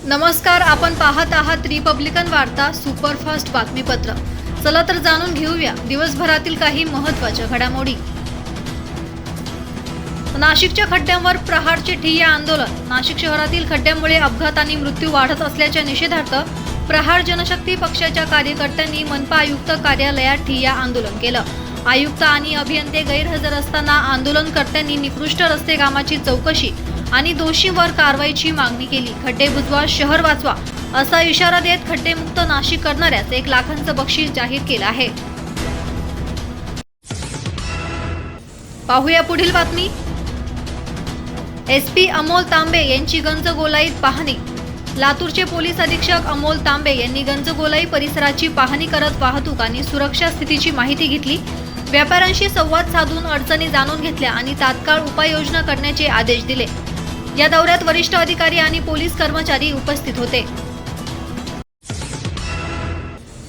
नमस्कार, आपण पाहत आहात रिपब्लिकन वार्ता सुपरफास्ट बातमीपत्र। चला तर जाणून घेऊया दिवसभरातील काही महत्त्वाच्या घडामोडी। नाशिकच्या खड्ड्यांवर प्रहारचे ठिय्या आंदोलन। नाशिक शहरातील खड्ड्यांमुळे अपघात आणि मृत्यू वाढत असल्याच्या निषेधार्थ प्रहार जनशक्ती पक्षाच्या कार्यकर्त्यांनी मनपा आयुक्त कार्यालयात ठिय्या आंदोलन केलं। आयुक्त आणि अभियंते गैरहजर असताना आंदोलनकर्त्यांनी निकृष्ट रस्ते कामाची चौकशी आणि दोषींवर कारवाईची मागणी केली। खड्डे बुजवा, शहर वाचवा असा इशारा देत खड्डेमुक्त नाशिक करणाऱ्यास 1 लाखांचं बक्षीस जाहीर केलं आहे। पाहूया पुढील बातमी। SP अमोल तांबे यांची गंजगोलाईत पाहणी। लातूरचे पोलीस अधीक्षक अमोल तांबे यांनी गंजगोलाई परिसराची पाहणी करत वाहतूक आणि सुरक्षा स्थितीची माहिती घेतली। व्यापाऱ्यांशी संवाद साधून अडचणी जाणून घेतल्या आणि तात्काळ उपाययोजना करण्याचे आदेश दिले। या दौऱ्यात वरिष्ठ अधिकारी आणि पोलीस कर्मचारी उपस्थित होते।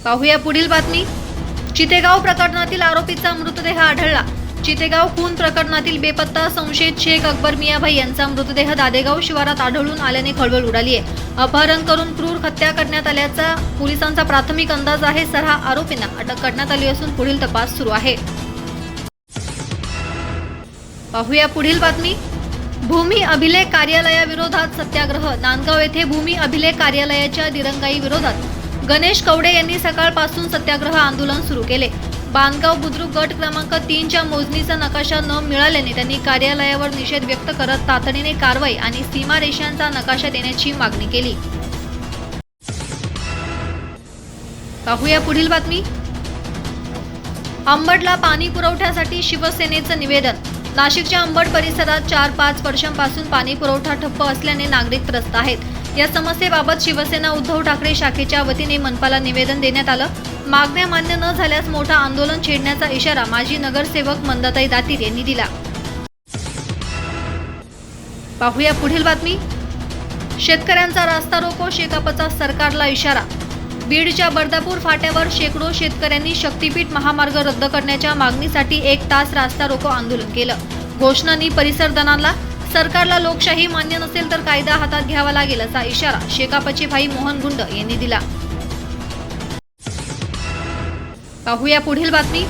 पाहूया पुढील बातमी। चितेगाव प्रकरणातील आरोपीचा मृतदेह आढळला। चितेगाव खून प्रकरणातील बेपत्ता संशयित शेख अकबर मियाभाई यांचा मृतदेह दादेगाव शिवारात आढळून आल्याने खळबळ उडाली आहे। अपहरण करून क्रूर हत्या करण्यात आल्याचा पोलिसांचा प्राथमिक अंदाज आहे। 6 आरोपींना अटक करण्यात आली असून पुढील तपास सुरू आहे। पाहूया पुढील बातमी। भूमी अभिलेख कार्यालयाविरोधात सत्याग्रह। नांदगाव येथे भूमी अभिलेख कार्यालयाच्या दिरंगाई विरोधात गणेश कवडे यांनी सकाळपासून सत्याग्रह आंदोलन सुरू केले। बांधगाव बुद्रुक गट क्रमांक 3 च्या मोजणीचा नकाशा न मिळाल्याने त्यांनी कार्यालयावर निषेध व्यक्त करत तातडीने कारवाई आणि सीमारेषांचा नकाशा देण्याची मागणी केली। पाहूया पुढील बातमी। अंबडला पाणी पुरवठ्यासाठी शिवसेनेचं निवेदन। नाशिकच्या अंबड परिसरात 4-5 वर्षांपासून पाणी पुरवठा ठप्प असल्याने नागरिक त्रस्त आहेत। या समस्येबाबत शिवसेना उद्धव ठाकरे शाखेच्या वतीने मनपाला निवेदन देण्यात आलं। मागण्या मान्य न झाल्यास मोठा आंदोलन छेडण्याचा इशारा माजी नगरसेवक मंदाताई दातीर यांनी दिला। पाहूया पुढील बातमी। शेतकऱ्यांचा रास्ता रोको, शेकापचा सरकारला इशारा। बीडच्या बर्दापूर फाट्यावर शेकडो शेतकऱ्यांनी शक्तीपीठ महामार्ग रद्द करण्याच्या मागणीसाठी 1 तास रास्ता रोको आंदोलन केलं। घोषणांनी परिसर दणाणला। सरकारला लोकशाही मान्य नसेल तर कायदा हातात घ्यावा लागेल असा इशारा शेकापचे भाई मोहन गुंड यांनी दिला। पाहूया पुढील बातमी।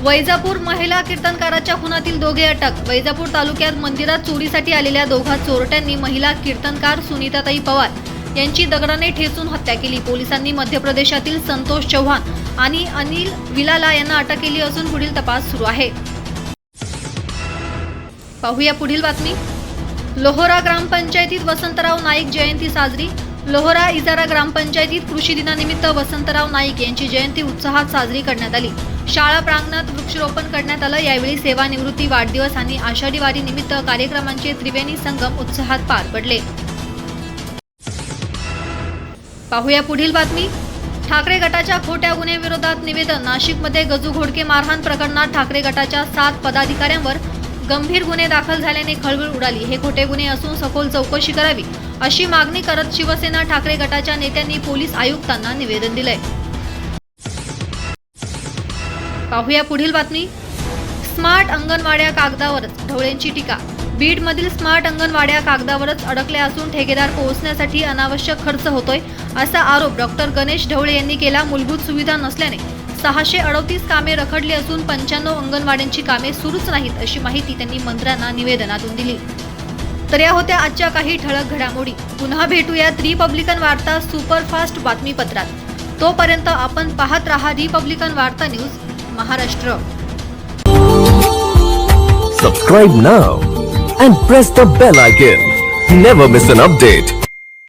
वैजापूर महिला कीर्तनकाराच्या खुनातील 2 अटक। वैजापूर तालुक्यात मंदिरात चोरीसाठी आलेल्या 2 चोरट्यांनी महिला कीर्तनकार सुनीताताई पवार यांची दगडाने ठेचून हत्या केली। पोलिसांनी मध्य प्रदेशातील संतोष चव्हाण आणि अनिल विलाला यांना अटक केली असून पुढील तपास सुरू आहे। पाहूया पुढील बातमी। लोहरा ग्रामपंचायतीत वसंतराव नाईक जयंती साजरी। लोहरा इजारा ग्रामपंचायतीत कृषी दिनानिमित्त वसंतराव नाईक यांची जयंती उत्साहात साजरी करण्यात आली। शाळा प्रांगणात वृक्षारोपण करण्यात आलं। यावेळी सेवानिवृत्ती, वाढदिवस आणि आषाढी वारी निमित्त कार्यक्रमांचे त्रिवेणी संगम उत्साहात पार पडले। पाहूया पुढील बातमी। ठाकरे गटाच्या खोट्या गुन्ह्याविरोधात निवेदन। नाशिकमध्ये गजू घोडके मारहाण प्रकरणात ठाकरे गटाच्या 7 पदाधिकाऱ्यांवर गंभीर गुन्हे दाखल झाल्याने खळबळ उडाली। हे खोटे गुन्हे असून सखोल चौकशी करावी अशी मागणी करत शिवसेना ठाकरे गटाच्या नेत्यांनी पोलीस आयुक्तांना निवेदन दिलंय। पाहूया पुढील बातमी। स्मार्ट अंगणवाड्या कागदावरच, ढवळेंची टीका। बीडमधील स्मार्ट अंगणवाड्या कागदावरच अडकल्या असून ठेकेदार पोहोचण्यासाठी अनावश्यक खर्च होतोय असा आरोप डॉक्टर गणेश ढवळे यांनी केला। मूलभूत सुविधा नसल्याने 638 कामे रखडली असून 95 अंगणवाड्यांची कामे सुरूच नाहीत अशी माहिती त्यांनी मंत्र्यांना निवेदनातून दिली। तर या होत्या आजच्या काही ठळक घडामोडी। पुन्हा भेटूयात रिपब्लिकन वार्ता सुपरफास्ट बातमीपत्रात। तोपर्यंत आपण पाहत रहा रिपब्लिकन वार्ता news Maharashtra. Subscribe now and press the bell icon. Never miss an update.